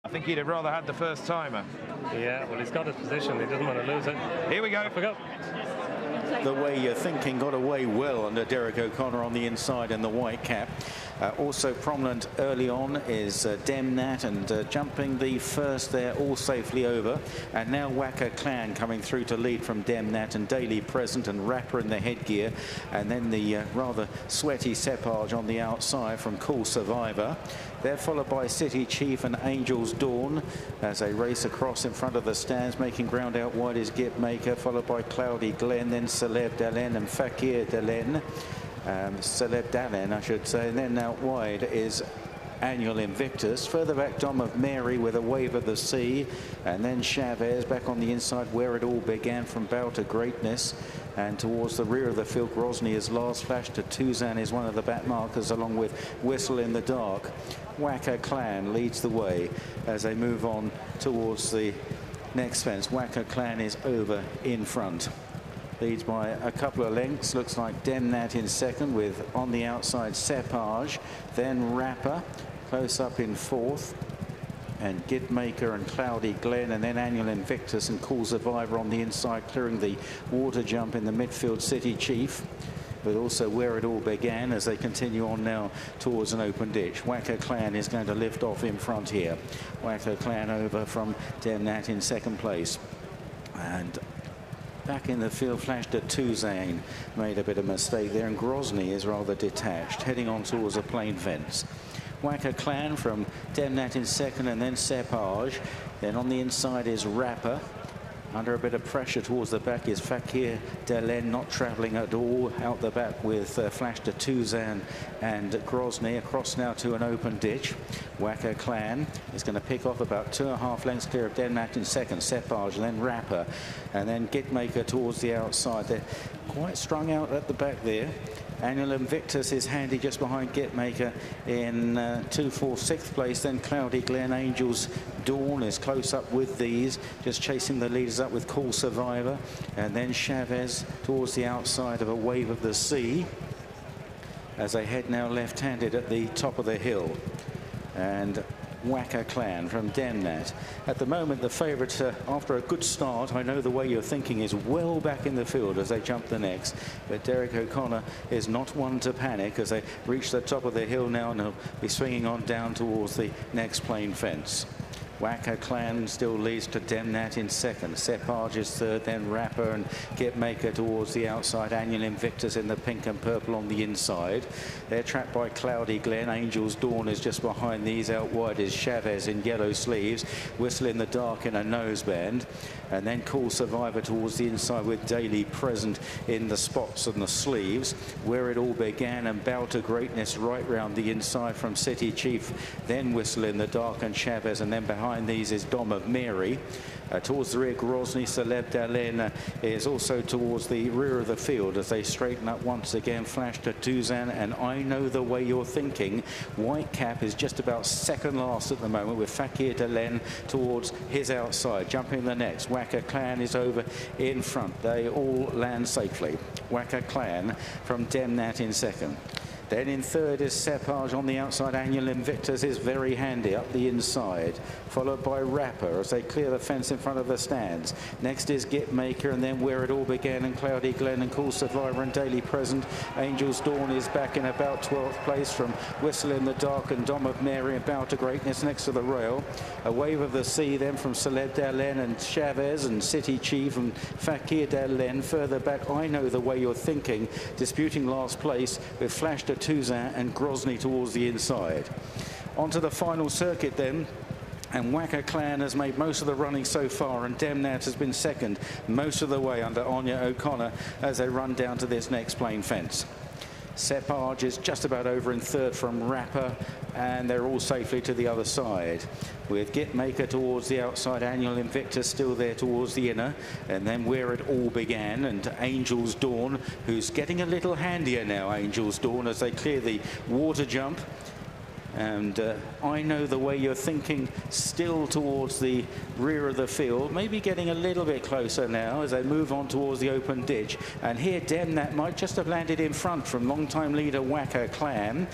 I think he'd have rather had the first timer. Yeah, well, he's got his position. He doesn't want to lose it. Here we go. Off we go. The Way You're Thinking got away well under Derek O'Connor on the inside in the white cap. Also prominent early on is Demnat, and jumping the first there all safely over. And now Waka Clan coming through to lead from Demnat, and Daily Present and Rapper in the headgear. And then the rather sweaty Sepage on the outside from Cool Survivor. They're followed by City Chief and Angel's Dawn as they race across in front of the stands. Making ground out wide is Gip Maker, followed by Cloudy Glen, then Celeb Dalen and Fakir Dalen. Celeb Dalen, I should say. And then out wide is Annual Invictus. Further back, Dom of Mary with A Wave of the Sea. And then Chavez back on the inside where it all began, from Bow to Greatness. And towards the rear of the field, Grozny is last. Flash to Tuzan is one of the back markers, along with Whistle in the Dark. Waka Clan leads the way as they move on towards the next fence. Waka Clan is over in front. Leads by a couple of lengths. Looks like Demnat in second, with on the outside Sepage, then Rapper close up in fourth, and Gitmaker and Cloudy Glen, and then Annual Invictus and Cool Survivor on the inside, clearing the water jump in the midfield, City Chief. But also Where It All Began as they continue on now towards an open ditch. Waka Clan is going to lift off in front here. Waka Clan over from Demnat in second place. And back in the field, flashed at Tuzan, made a bit of mistake there, and Grozny is rather detached, heading on towards a plain fence. Waka Clan from Demnat in second, and then Sepage. Then on the inside is Rapper. Under a bit of pressure towards the back is Fakir Dalen, not travelling at all. Out the back with Flash to Tuzan and Grozny. Across now to an open ditch. Waka Clan is going to pick off about 2.5 lengths clear of Demnat in second. Sepage, then Rapper, and then Gitmaker towards the outside. They're quite strung out at the back there. Annual Invictus is handy just behind Gitmaker in 2, 4, 6th place. Then Cloudy Glen, Angel's Dawn is close up with these, just chasing the leaders up with Cool Survivor. And then Chavez towards the outside of A Wave of the Sea as they head now left-handed at the top of the hill. And Waka Clan from Demnat. At the moment, the favourite, after a good start, I Know the Way You're Thinking, is well back in the field as they jump the next. But Derek O'Connor is not one to panic as they reach the top of the hill now, and he'll be swinging on down towards the next plain fence. Waka Clan still leads to Demnat in second. Sepage is third, then Rapper and Gitmaker towards the outside. Annual Invictus in the pink and purple on the inside. They're trapped by Cloudy Glen. Angel's Dawn is just behind these. Out wide is Chavez in yellow sleeves. Whistle in the Dark in a noseband. And then Cool Survivor towards the inside with Daily Present in the spots and the sleeves. Where It All Began and Bow to Greatness right round the inside from City Chief. Then Whistle in the Dark and Chavez, and then behind these is Dom of Mary. Towards the rear, Grozny, Celeb Dalen is also towards the rear of the field as they straighten up once again. Flash to Tuzan and I Know the Way You're Thinking. White cap is just about second last at the moment, with Fakir Dalen towards his outside. Jumping the next, Waka Clan is over in front. They all land safely. Waka Clan from Demnat in second. Then in third is Sepage on the outside. Annual Invictus is very handy up the inside, followed by Rapper as they clear the fence in front of the stands. Next is Gitmaker, and then Where It All Began and Cloudy Glen and Cool Survivor and Daily Present. Angel's Dawn is back in about 12th place from Whistle in the Dark and Dom of Mary and Bow to Greatness next to the rail. A Wave of the Sea then from Celeb Dalen and Chavez and City Chief and Fakir Dalen. Further back, I Know the Way You're Thinking, disputing last place with Flash to Tuzan and Grozny towards the inside. Onto the final circuit then. And Waka Clan has made most of the running so far, and Demnat has been second most of the way under Anya O'Connor as they run down to this next plain fence. Sepage is just about over in third from Rapper, and they're all safely to the other side, with Gitmaker towards the outside. Annual Invictus still there towards the inner, and then Where It All Began and Angel's Dawn, who's getting a little handier now, Angel's Dawn, as they clear the water jump. And I Know the Way You're Thinking still towards the rear of the field, maybe getting a little bit closer now as they move on towards the open ditch. And here Demnat might just have landed in front from long-time leader Waka Clan.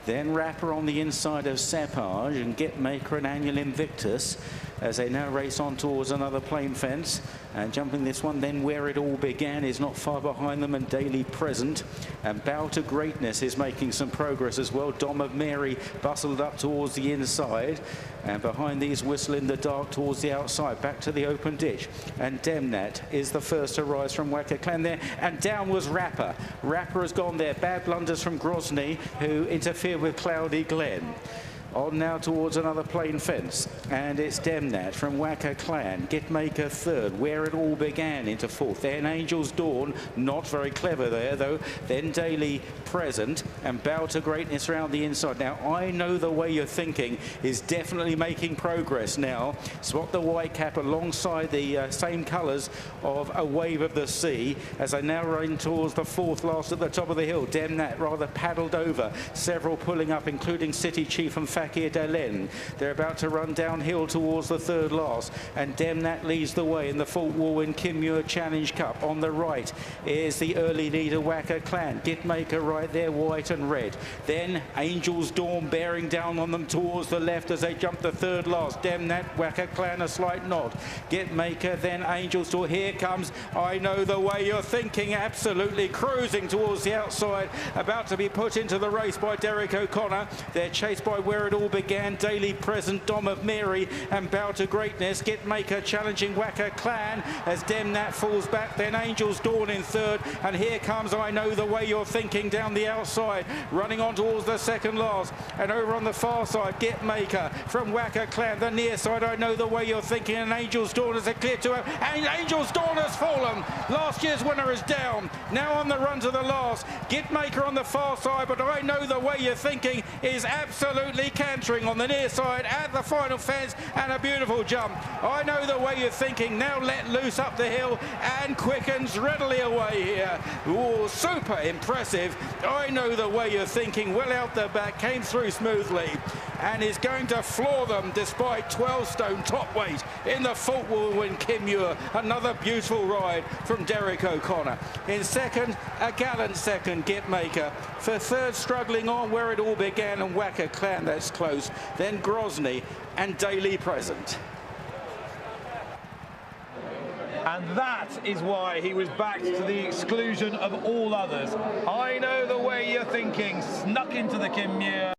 Then Rapper on the inside of Sepage, and Gitmaker and Annual Invictus as they now race on towards another plain fence. And jumping this one, then Where It All Began is not far behind them, and Daily Present. And Bow to Greatness is making some progress as well. Dom of Mary bustled up towards the inside, and behind these Whistle in the Dark towards the outside, back to the open ditch. And Demnat is the first to rise from Wacker Clan there, and down was Rapper. Rapper has gone there. Bad blunders from Grosny, who interfered with Cloudy Glen. On now towards another plain fence, and it's Demnat from Wacker Clan. Gitmaker third, Where It All Began into fourth. Then Angel's Dawn, not very clever there though. Then Daily Present, and Bow to Greatness around the inside. Now I Know the Way You're Thinking is definitely making progress now. Spot the white cap alongside the same colours of A Wave of the Sea as they now run towards the fourth last at the top of the hill. Demnat rather paddled over, several pulling up, including City Chief and Fakir Delen. They're about to run downhill towards the third last, and Demnat leads the way in the Fulke Walwyn Muir Challenge Cup. On the right is the early leader Wacker Clan. Gitmaker right there, white and red. Then Angel's Dawn bearing down on them towards the left as they jump the third last. Demnat, Wacker Clan a slight nod. Gitmaker, then Angel's Dawn. Here comes I Know the Way You're Thinking, absolutely cruising towards the outside, about to be put into the race by Derek O'Connor. They're chased by Where It All Began, Daily Present, Dom of Mary, and Bow to Greatness. Gitmaker challenging Wacker Clan as Demnat falls back. Then Angel's Dawn in third, and here comes I Know the Way You're Thinking down the outside, running on towards the second last. And over on the far side, Gitmaker from Wacker Clan. The near side, I Know the Way You're Thinking, and Angel's Dawn is a clear to her, and Angel's Dawn has fallen. Last year's winner is down. Now on the run to the last, Gitmaker on the far side, but I Know the Way You're Thinking is absolutely cantering on the near side at the final fence, and a beautiful jump. I Know the Way You're Thinking now let loose up the hill and quickens readily away here. Ooh, super impressive. I Know the Way You're Thinking, well out the back, came through smoothly, and is going to floor them despite 12 stone top weight in the Fulke Walwyn Muir. Another beautiful ride from Derek O'Connor. In second, a gallant second, Gitmaker. For third, struggling on Where It All Began and Wacker Clan, that's close. Then Grosny and Daily Present. And that is why he was backed to the exclusion of all others. I Know the Way You're Thinking snuck into the Muir.